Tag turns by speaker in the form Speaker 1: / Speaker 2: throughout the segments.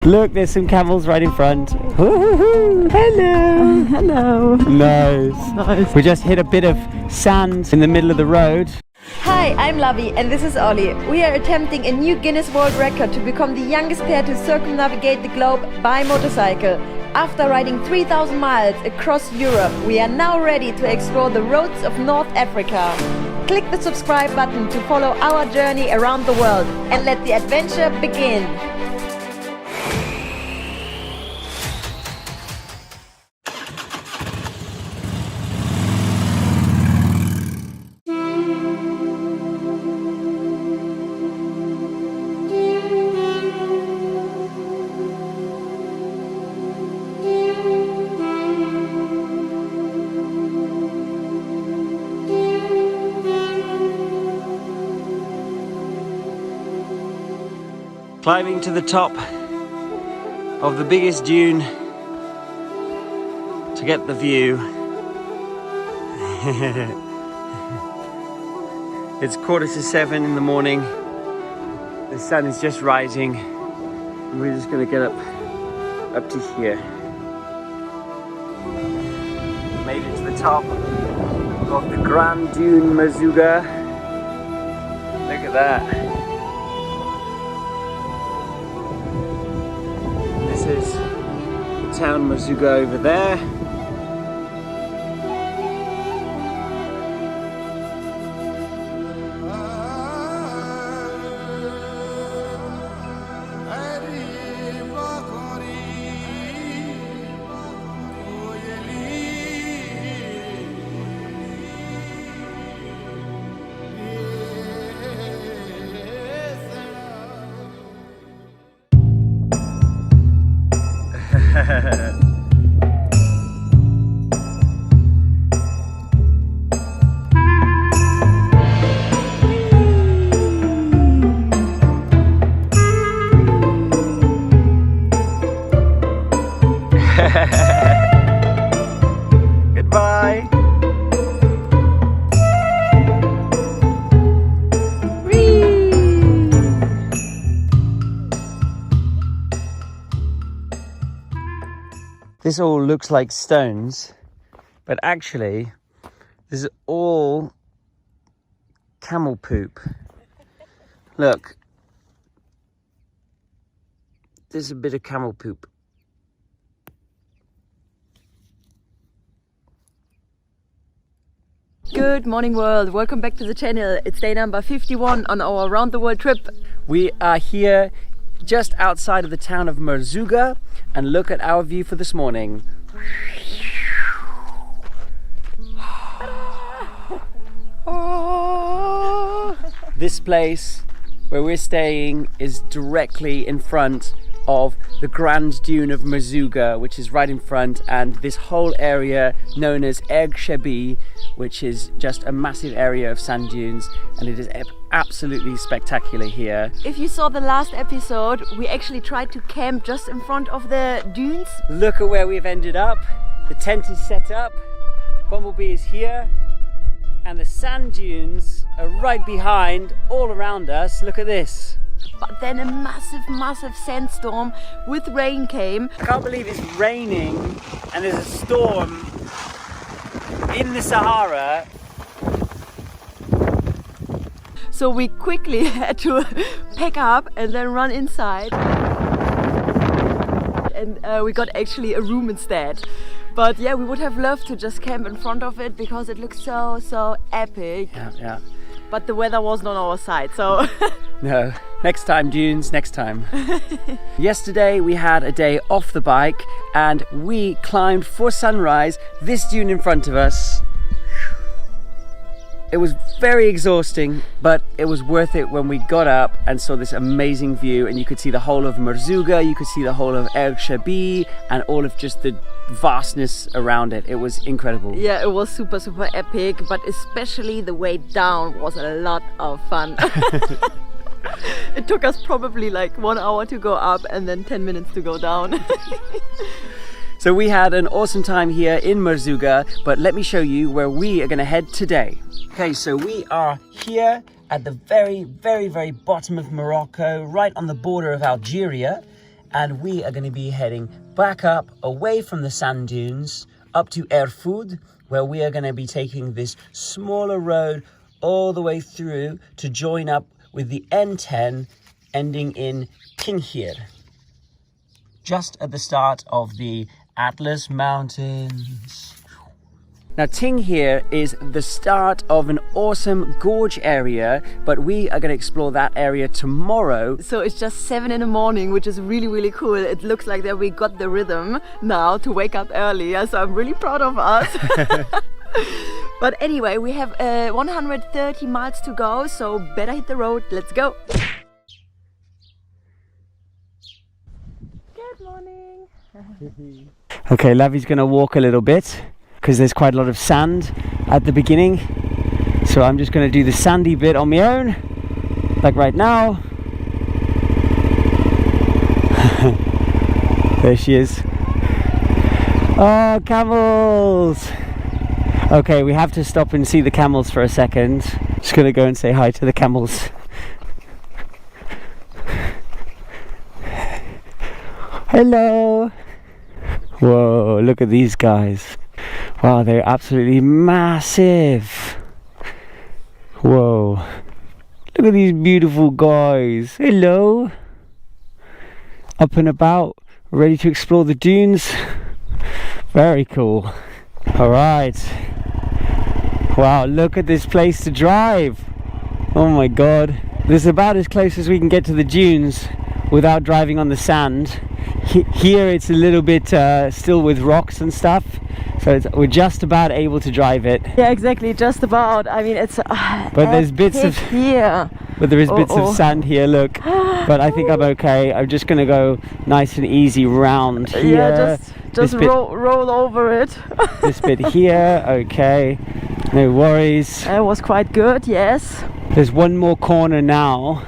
Speaker 1: Look, there's some camels right in front. Hello!
Speaker 2: Hello!
Speaker 1: Nice. We just hit a bit of sand in the middle of the road.
Speaker 2: Hi, I'm Lavi and this is Ollie. We are attempting a new Guinness World Record to become the youngest pair to circumnavigate the globe by motorcycle. After riding 3,000 miles across Europe, we are now ready to explore the roads of North Africa. Click the subscribe button to follow our journey around the world and let the adventure begin.
Speaker 1: Climbing to the top of the biggest dune to get the view. It's 6:45 in the morning. The sun is just rising and we're just gonna get up to here. Made it to the top of the Grand Dune Merzouga. Look at that. This is the town Merzouga over there. Goodbye. This all looks like stones, but actually this is all camel poop. Look, there's a bit of camel poop.
Speaker 2: Good morning world, welcome back to the channel. It's day number 51 on our around the world trip.
Speaker 1: We are here just outside of the town of Merzouga and look at our view for this morning. This place where we're staying is directly in front of the Grand Dune of Merzouga, which is right in front, and this whole area known as Erg Shebi, which is just a massive area of sand dunes, and it is absolutely spectacular here.
Speaker 2: If you saw the last episode, we actually tried to camp just in front of the dunes.
Speaker 1: Look at where we've ended up. The tent is set up, Bumblebee is here, and the sand dunes are right behind, all around us. Look at this.
Speaker 2: But then a massive sandstorm with rain came.
Speaker 1: I can't believe it's raining and there's a storm in the Sahara.
Speaker 2: So we quickly had to pack up and then run inside. And we got actually a room instead. But yeah, we would have loved to just camp in front of it because it looks so epic.
Speaker 1: Yeah.
Speaker 2: But the weather wasn't on our side, so...
Speaker 1: No, next time dunes, next time. Yesterday we had a day off the bike and we climbed for sunrise this dune in front of us. It was very exhausting, but it was worth it when we got up and saw this amazing view, and you could see the whole of Merzouga, you could see the whole of Erg Shebi and all of just the vastness around it. It was incredible.
Speaker 2: Yeah, it was super epic, but especially the way down was a lot of fun. It took us probably like 1 hour to go up and then 10 minutes to go down.
Speaker 1: So we had an awesome time here in Merzouga, but let me show you where we are going to head today. Okay, so we are here at the very bottom of Morocco, right on the border of Algeria. and we are going to be heading back up away from the sand dunes up to Erfoud, where we are going to be taking this smaller road all the way through to join up with the N10 ending in Tinghir, just at the start of the Atlas Mountains. Now Tinghir is the start of an awesome gorge area, but we are going to explore that area tomorrow.
Speaker 2: So it's just 7 in the morning, which is really, really cool. It looks like that we got the rhythm now to wake up earlier, so I'm really proud of us. But anyway, we have 130 miles to go, so better hit the road. Let's go. Good morning.
Speaker 1: Okay, Lavi's going to walk a little bit because there's quite a lot of sand at the beginning. So I'm just going to do the sandy bit on my own, like right now. There she is. Oh, camels! Okay, we have to stop and see the camels for a second. Just going to go and say hi to the camels. Hello! Whoa, look at these guys. Wow, they're absolutely massive. Whoa. Look at these beautiful guys. Hello. Up and about, ready to explore the dunes. Very cool. All right. Wow, look at this place to drive. Oh my God. This is about as close as we can get to the dunes without driving on the sand. Here it's a little bit still with rocks and stuff, so we're just about able to drive it.
Speaker 2: Yeah, exactly, just about. I mean, it's
Speaker 1: but there's bits of
Speaker 2: here.
Speaker 1: But there is bits of sand here, look. But I think I'm okay. I'm just gonna go nice and easy round here.
Speaker 2: Yeah, just roll over it.
Speaker 1: This bit here, okay. No worries.
Speaker 2: It was quite good, yes.
Speaker 1: There's one more corner now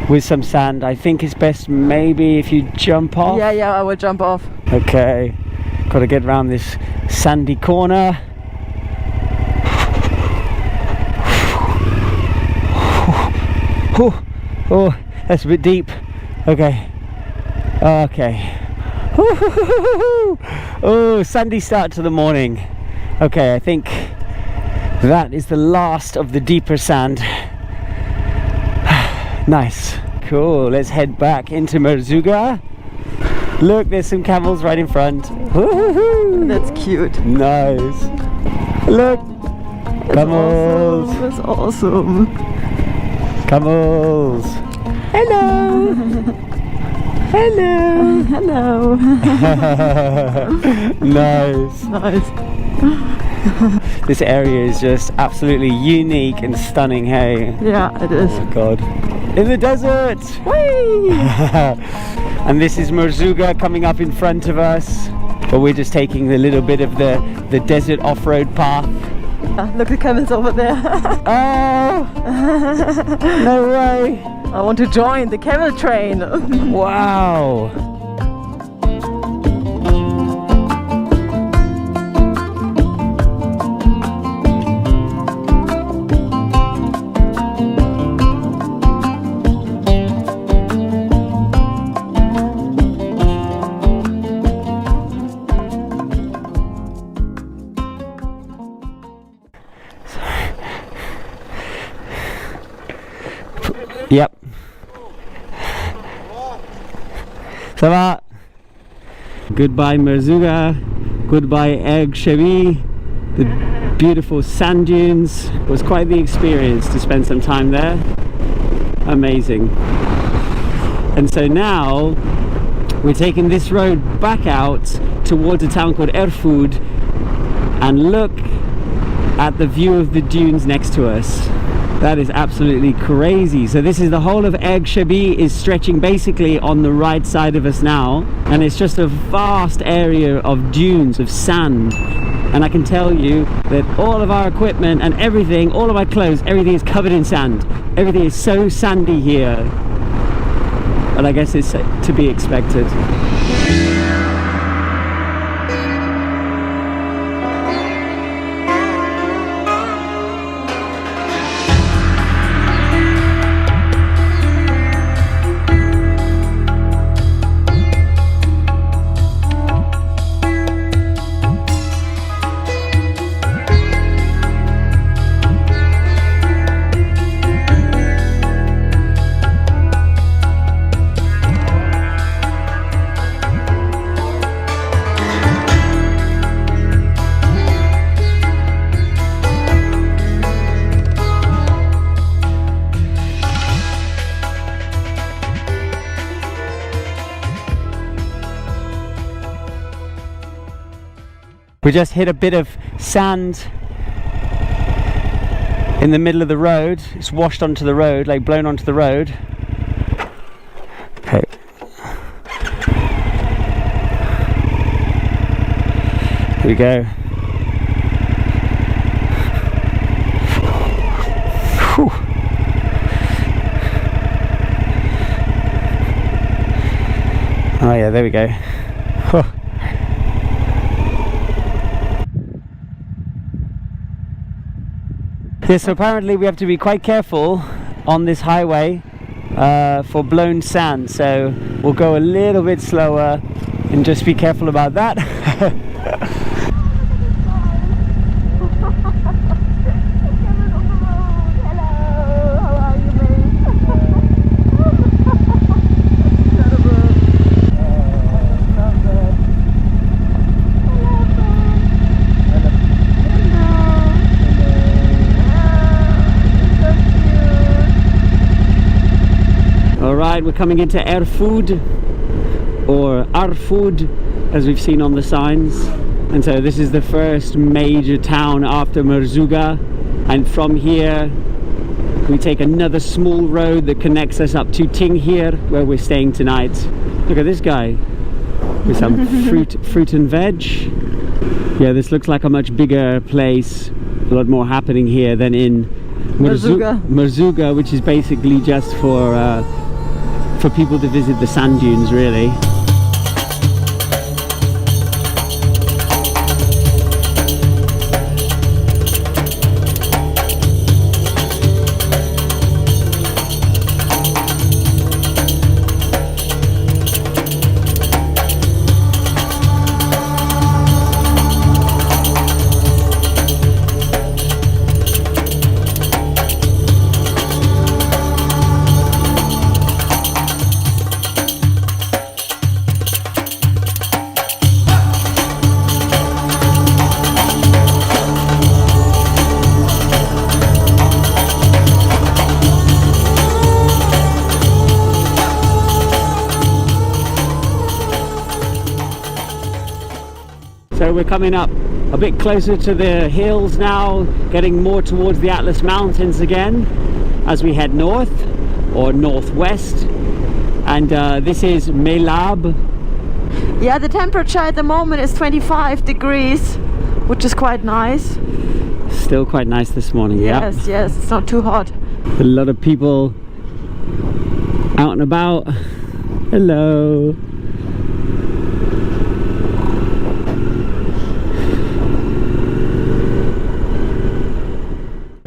Speaker 1: with some sand. I think it's best maybe if you jump off.
Speaker 2: Yeah, I will jump off.
Speaker 1: Okay, got to get around this sandy corner. Oh, that's a bit deep. Okay. Oh, sandy start to the morning. Okay, I think that is the last of the deeper sand. Nice. Cool, let's head back into Merzouga. Look, there's some camels right in front. Woohoo!
Speaker 2: That's cute.
Speaker 1: Nice. Look. Camels.
Speaker 2: Awesome. That's awesome.
Speaker 1: Camels. Hello. Hello.
Speaker 2: Hello.
Speaker 1: Nice. This area is just absolutely unique and stunning, hey?
Speaker 2: Yeah, it is.
Speaker 1: Oh my God. In the desert!
Speaker 2: Whee!
Speaker 1: And this is Merzouga coming up in front of us. But we're just taking a little bit of the desert off-road path.
Speaker 2: Look, the camels over there.
Speaker 1: Oh! No way!
Speaker 2: I want to join the camel train.
Speaker 1: Wow! Yep. Ça va? Goodbye Merzouga. Goodbye Erg Shebi. The beautiful sand dunes. It was quite the experience to spend some time there. Amazing. And so now we're taking this road back out towards a town called Erfoud and look at the view of the dunes next to us. That is absolutely crazy. So this is the whole of Erg Shebi is stretching basically on the right side of us now, and it's just a vast area of dunes of sand. And I can tell you that all of our equipment and everything, all of our clothes, everything is covered in sand. Everything is so sandy here. But I guess it's to be expected. We just hit a bit of sand in the middle of the road. It's washed onto the road, like blown onto the road. Okay. Here we go. Whew. Oh yeah, there we go. Huh. Yeah, so apparently we have to be quite careful on this highway for blown sand, so we'll go a little bit slower and just be careful about that. Alright, we're coming into Erfoud, or Arfoud, as we've seen on the signs. And so this is the first major town after Merzouga. And from here, we take another small road that connects us up to Tinghir, where we're staying tonight. Look at this guy, with some fruit and veg. Yeah, this looks like a much bigger place, a lot more happening here than in Merzouga, which is basically just for people to visit the sand dunes, really. So we're coming up a bit closer to the hills now, getting more towards the Atlas Mountains again as we head north or northwest. And this is Melab.
Speaker 2: Yeah, the temperature at the moment is 25 degrees, which is quite nice.
Speaker 1: Still quite nice this morning, yeah.
Speaker 2: Yes, it's not too hot.
Speaker 1: A lot of people out and about. Hello.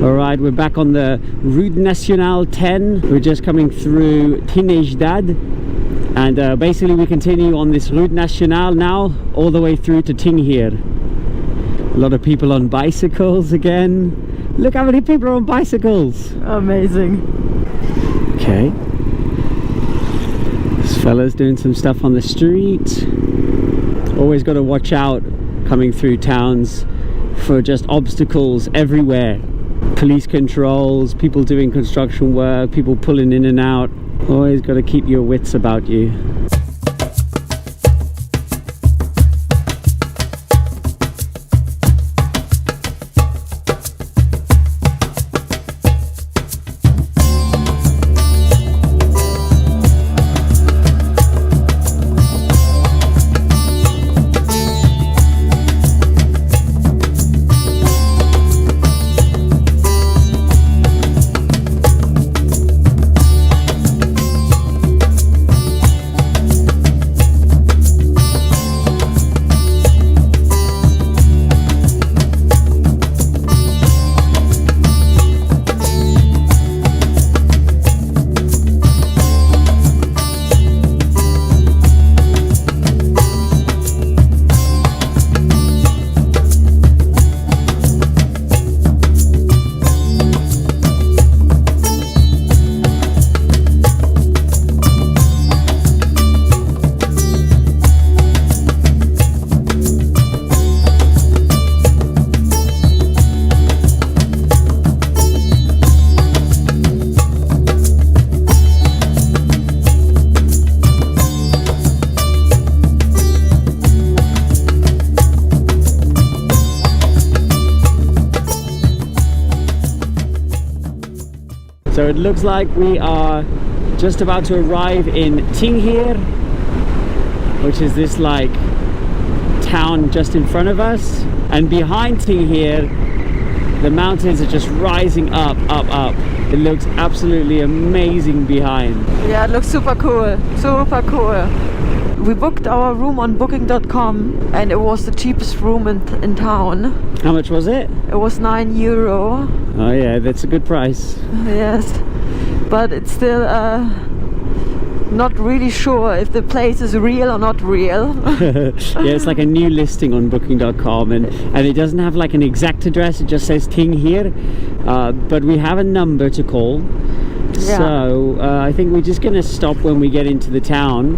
Speaker 1: Alright, we're back on the Route Nationale 10. We're just coming through Tinejda, and basically we continue on this Route Nationale now all the way through to Tinghir. A lot of people on bicycles again. Look how many people are on bicycles.
Speaker 2: Amazing.
Speaker 1: Okay. This fella's doing some stuff on the street. Always got to watch out coming through towns for just obstacles everywhere. Police controls, people doing construction work, people pulling in and out. Always got to keep your wits about you. So it looks like we are just about to arrive in Tinghir, which is this like town just in front of us, and behind Tinghir the mountains are just rising up, up, up. It looks absolutely amazing behind.
Speaker 2: Yeah, it looks super cool, super cool. We booked our room on booking.com and it was the cheapest room in town.
Speaker 1: How much was it?
Speaker 2: It was €9.
Speaker 1: Oh yeah, that's a good price.
Speaker 2: Yes, but it's still not really sure if the place is real or not real.
Speaker 1: Yeah, it's like a new listing on booking.com, and it doesn't have like an exact address, it just says Tinghir, but we have a number to call. Yeah. So I think we're just gonna stop when we get into the town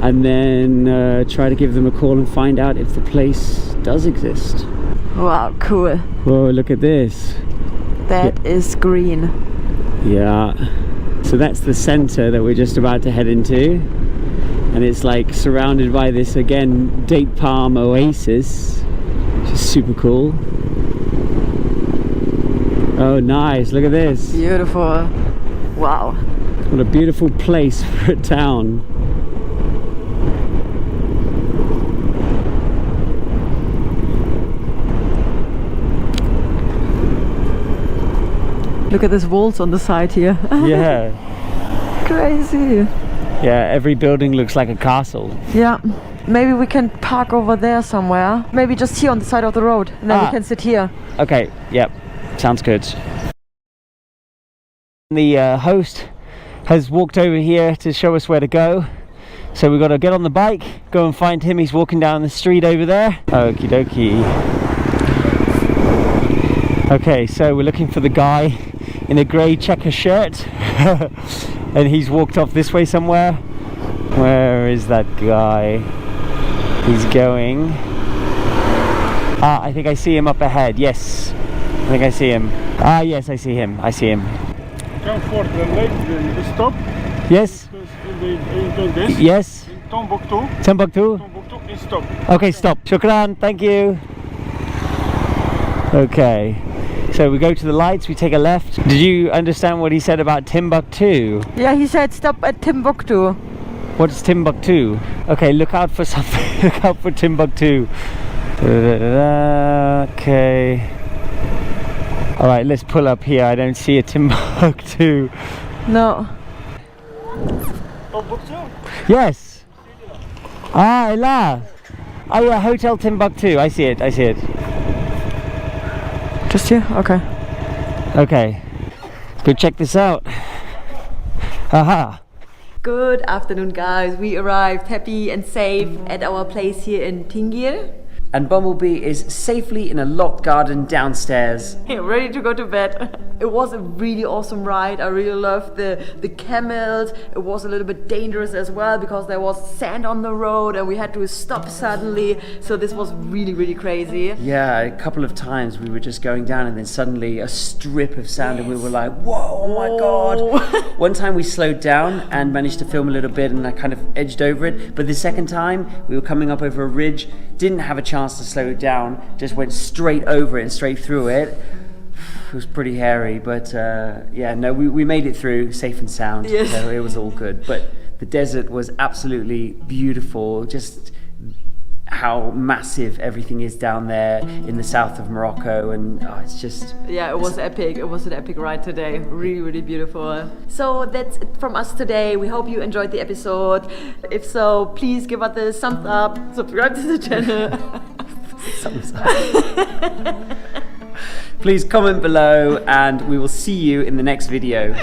Speaker 1: and then try to give them a call and find out if the place does exist.
Speaker 2: Wow, cool.
Speaker 1: Whoa, look at this.
Speaker 2: That is green.
Speaker 1: Yeah. So that's the center that we're just about to head into, and it's like surrounded by this, again, date palm oasis, which is super cool. Oh nice, look at this.
Speaker 2: Beautiful. Wow.
Speaker 1: What a beautiful place for a town.
Speaker 2: Look at this walls on the side here.
Speaker 1: Yeah.
Speaker 2: Crazy.
Speaker 1: Yeah, every building looks like a castle.
Speaker 2: Yeah. Maybe we can park over there somewhere. Maybe just here on the side of the road, and then we can sit here.
Speaker 1: Okay, yep. Sounds good. The host has walked over here to show us where to go. So we've got to get on the bike, go and find him. He's walking down the street over there. Okie dokie. Okay, so we're looking for the guy in a grey checker shirt. And he's walked off this way somewhere. Where is that guy? He's going. Ah, I think I see him up ahead. Yes, I think I see him. Ah, yes, I see him. I see him.
Speaker 3: Come for the lake, stop.
Speaker 1: Yes.
Speaker 3: In this.
Speaker 1: Yes.
Speaker 3: In Tombouctou.
Speaker 1: Timbuktu.
Speaker 3: Tombouctou, and stop.
Speaker 1: Okay, stop. Shukran. Thank you. Okay. So we go to the lights, we take a left. Did you understand what he said about Timbuktu?
Speaker 2: Yeah, he said stop at Timbuktu.
Speaker 1: What is Timbuktu? Okay, look out for something. Look out for Timbuktu. Okay. All right, let's pull up here. I don't see a Timbuktu.
Speaker 2: No.
Speaker 3: Tombouctou?
Speaker 1: Yes. Ah, là. Oh yeah, Hotel Timbuktu. I see it. I see it.
Speaker 2: Just here? Okay.
Speaker 1: Okay. Go check this out. Haha.
Speaker 2: Good afternoon, guys. We arrived happy and safe at our place here in Tinghir.
Speaker 1: And Bumblebee is safely in a locked garden downstairs.
Speaker 2: Ready to go to bed. It was a really awesome ride. I really loved the camels. It was a little bit dangerous as well because there was sand on the road and we had to stop suddenly. So this was really, really crazy.
Speaker 1: Yeah, a couple of times we were just going down and then suddenly a strip of sand and we were like, whoa, oh my God. One time we slowed down and managed to film a little bit and I kind of edged over it. But the second time we were coming up over a ridge, didn't have a chance to slow it down, just went straight over it and straight through it. It was pretty hairy, but yeah, no, we made it through safe and sound.
Speaker 2: Yes.
Speaker 1: So it was all good. But the desert was absolutely beautiful, just how massive everything is down there in the south of Morocco, and it's just...
Speaker 2: Yeah, it was epic. It was an epic ride today. Really, really beautiful. So that's it from us today. We hope you enjoyed the episode. If so, please give us a thumbs up, subscribe to the channel.
Speaker 1: Thumbs up. Please comment below and we will see you in the next video.